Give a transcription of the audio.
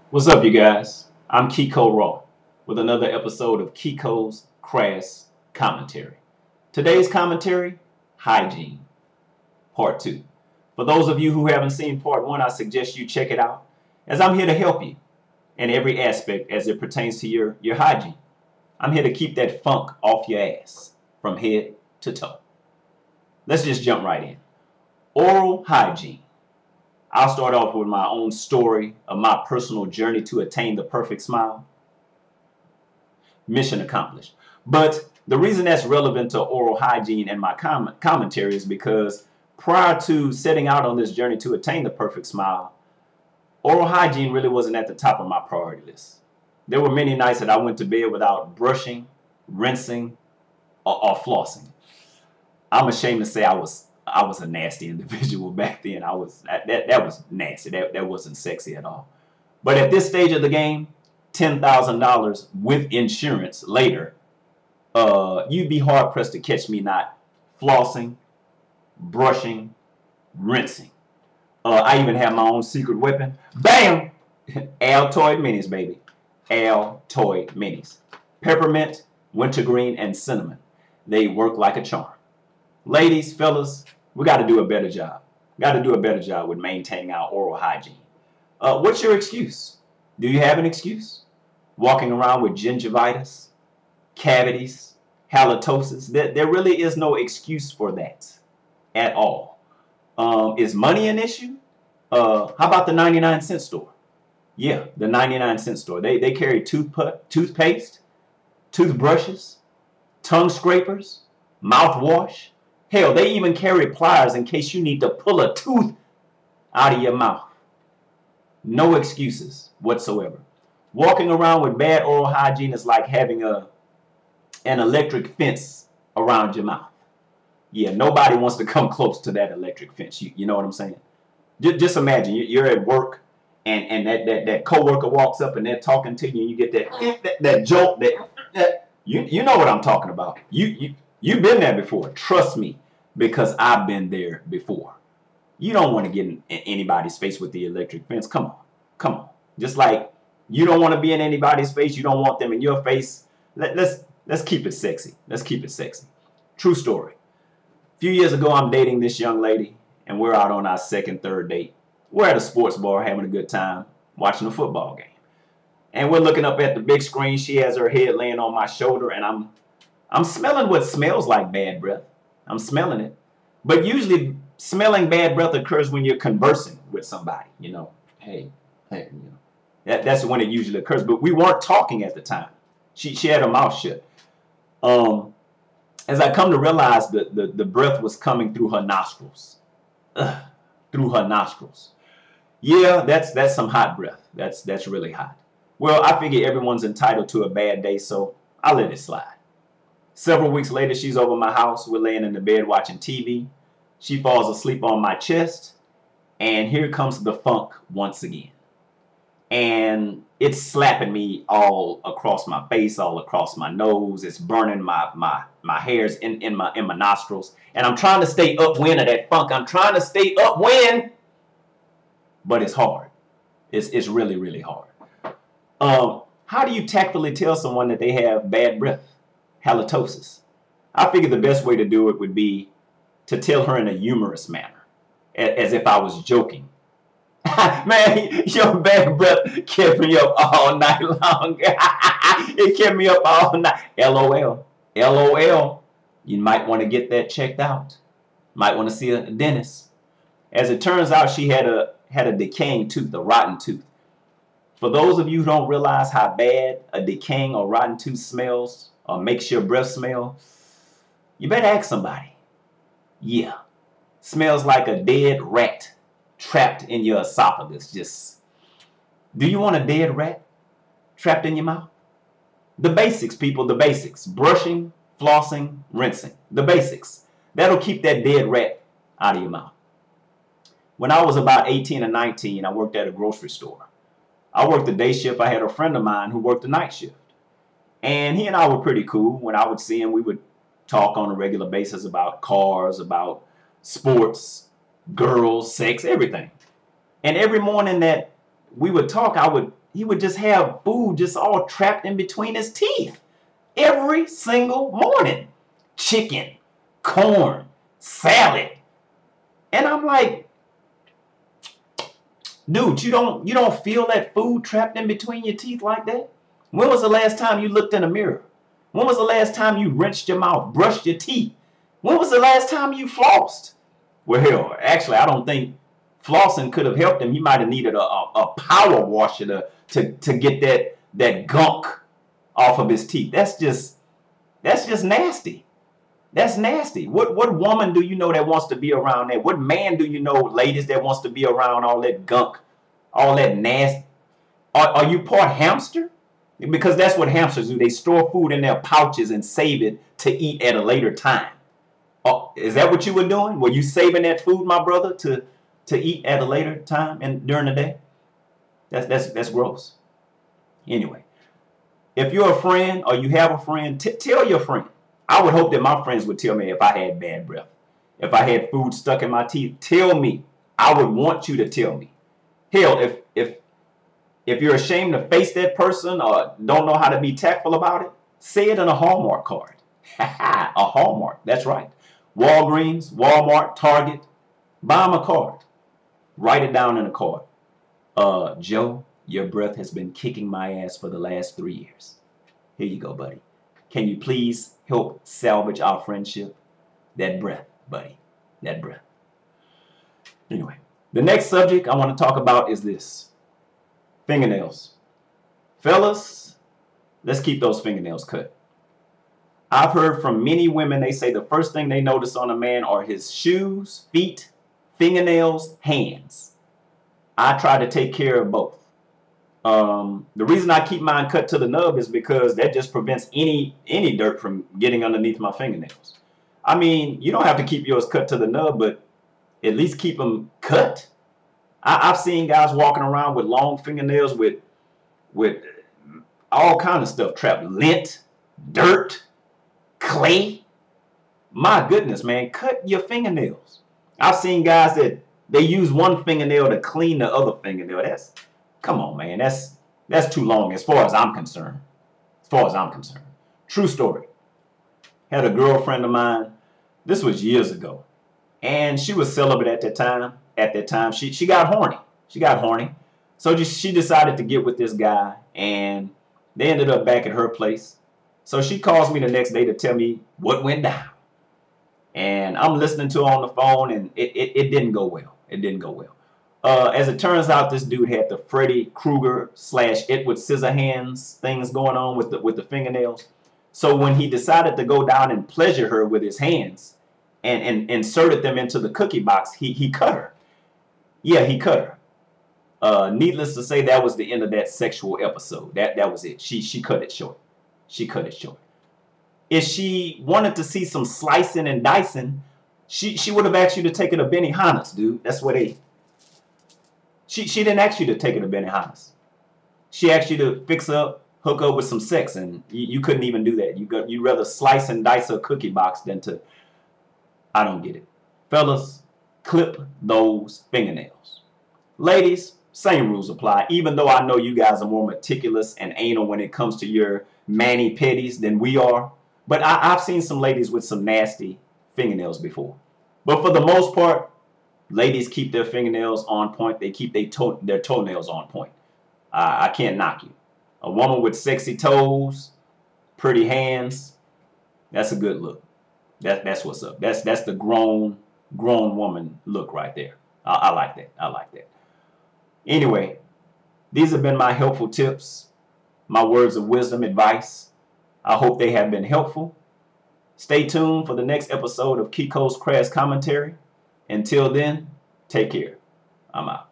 What's up, you guys? I'm Keiko with another episode of Keiko'S Crass Commentary. Today's commentary, Hygiene, Part 2. For those of you who haven't seen Part 1, I suggest you check it out, as I'm here to help you in every aspect as it pertains to your hygiene. I'm here to keep that funk off your ass from head to toe. Let's just jump right in. Oral hygiene. I'll start off with my own story of my personal journey to attain the perfect smile. Mission accomplished. But the reason that's relevant to oral hygiene and my commentary is because prior to setting out on this journey to attain the perfect smile, oral hygiene really wasn't at the top of my priority list. There were many nights that I went to bed without brushing, rinsing, or flossing. I'm ashamed to say I was a nasty individual back then. That was nasty. That wasn't sexy at all. But at this stage of the game, $10,000 with insurance later, you'd be hard pressed to catch me not flossing, brushing, rinsing. I even have my own secret weapon. Bam! Altoid minis, baby. Altoid minis. Peppermint, wintergreen, and cinnamon. They work like a charm. Ladies, fellas, we got to do a better job. Got to do a better job with maintaining our oral hygiene. What's your excuse? Do you have an excuse? Walking around with gingivitis, cavities, halitosis? There really is no excuse for that at all. Is money an issue? How about the 99-cent store? Yeah, the 99-cent store. They carry toothpaste, toothbrushes, tongue scrapers, mouthwash. Hell, they even carry pliers in case you need to pull a tooth out of your mouth. No excuses whatsoever. Walking around with bad oral hygiene is like having an electric fence around your mouth. Yeah, nobody wants to come close to that electric fence. You know what I'm saying? Just imagine you're at work and that coworker walks up and they're talking to you and you get that jolt that you know what I'm talking about. You've been there before. Trust me, because I've been there before. You don't want to get in anybody's face with the electric fence. Come on. Come on. Just like you don't want to be in anybody's face. You don't want them in your face. Let's keep it sexy. Let's keep it sexy. True story. A few years ago, I'm dating this young lady, and we're out on our second, third date. We're at a sports bar having a good time, watching a football game. And we're looking up at the big screen. She has her head laying on my shoulder, and I'm smelling what smells like bad breath. I'm smelling it. But usually smelling bad breath occurs when you're conversing with somebody, you know. Hey, you know. That's when it usually occurs. But we weren't talking at the time. She had her mouth shut. As I come to realize the breath was coming through her nostrils. Through her nostrils. Yeah, that's some hot breath. That's really hot. Well, I figure everyone's entitled to a bad day, so I let it slide. Several weeks later, she's over my house. We're laying in the bed watching TV. She falls asleep on my chest. And here comes the funk once again. And it's slapping me all across my face, all across my nose. It's burning my hairs in my nostrils. And I'm trying to stay upwind of that funk. I'm trying to stay upwind. But it's hard. It's really, really hard. How do you tactfully tell someone that they have bad breath? Halitosis. I figured the best way to do it would be to tell her in a humorous manner, as if I was joking. Man, your bad breath kept me up all night long. It kept me up all night. LOL. LOL. You might want to get that checked out. Might want to see a dentist. As it turns out, she had a decaying tooth, a rotten tooth. For those of you who don't realize how bad a decaying or rotten tooth smells, or makes your breath smell, you better ask somebody. Yeah. Smells like a dead rat trapped in your esophagus. Just, do you want a dead rat trapped in your mouth? The basics, people, the basics. Brushing, flossing, rinsing. The basics. That'll keep that dead rat out of your mouth. When I was about 18 or 19, I worked at a grocery store. I worked the day shift. I had a friend of mine who worked the night shift. And he and I were pretty cool. When I would see him, we would talk on a regular basis about cars, about sports, girls, sex, everything. And every morning that we would talk, I would just have food just all trapped in between his teeth every single morning. Chicken, corn, salad. And I'm like, dude, you don't feel that food trapped in between your teeth like that? When was the last time you looked in a mirror? When was the last time you rinsed your mouth, brushed your teeth? When was the last time you flossed? Well, hell, actually, I don't think flossing could have helped him. He might have needed a power washer to get that gunk off of his teeth. That's just nasty. That's nasty. What woman do you know that wants to be around that? What man do you know, ladies, that wants to be around all that gunk, all that nasty? Are you part hamster? Because that's what hamsters do. They store food in their pouches and save it to eat at a later time. Oh, is that what you were doing? Were you saving that food, my brother, to eat at a later time and during the day? That's gross. Anyway, if you're a friend or you have a friend, tell your friend. I would hope that my friends would tell me if I had bad breath, if I had food stuck in my teeth. Tell me. I would want you to tell me. Hell, if you're ashamed to face that person or don't know how to be tactful about it, say it in a Hallmark card. A Hallmark. That's right. Walgreens, Walmart, Target. Buy them a card. Write it down in a card. Joe, your breath has been kicking my ass for the last 3 years. Here you go, buddy. Can you please help salvage our friendship? That breath, buddy. That breath. Anyway, the next subject I want to talk about is this. Fingernails. Fellas, let's keep those fingernails cut. I've heard from many women, they say the first thing they notice on a man are his shoes, feet, fingernails, hands. I try to take care of both. The reason I keep mine cut to the nub is because that just prevents any dirt from getting underneath my fingernails. I mean, you don't have to keep yours cut to the nub, but at least keep them cut. I've seen guys walking around with long fingernails with all kind of stuff trapped. Lint, dirt, clay. My goodness, man, cut your fingernails. I've seen guys that they use one fingernail to clean the other fingernail. Come on, man. That's too long as far as I'm concerned. As far as I'm concerned. True story. Had a girlfriend of mine. This was years ago. And she was celibate at that time. She got horny. She got horny. So she decided to get with this guy. And they ended up back at her place. So she calls me the next day to tell me what went down. And I'm listening to her on the phone. And it didn't go well. It didn't go well. As it turns out, this dude had the Freddy Krueger / Edward Scissorhands things going on with the fingernails. So when he decided to go down and pleasure her with his hands and inserted them into the cookie box, he cut her. Yeah, he cut her. Needless to say, that was the end of that sexual episode. That was it. She cut it short. She cut it short. If she wanted to see some slicing and dicing, she would have asked you to take her to Benihana's, dude. That's what they... She didn't ask you to take her to Benihana's. She asked you to hook up with some sex, and you couldn't even do that. You'd rather slice and dice a cookie box than to... I don't get it. Fellas, clip those fingernails. Ladies, same rules apply. Even though I know you guys are more meticulous and anal when it comes to your mani-pedis than we are. But I've seen some ladies with some nasty fingernails before. But for the most part, ladies keep their fingernails on point. They keep their toenails on point. I can't knock you. A woman with sexy toes, pretty hands, that's a good look. That's what's up. That's the grown woman look right there. I like that. I like that. Anyway, these have been my helpful tips, my words of wisdom, advice. I hope they have been helpful. Stay tuned for the next episode of Keiko'S Crass Commentary. Until then, take care. I'm out.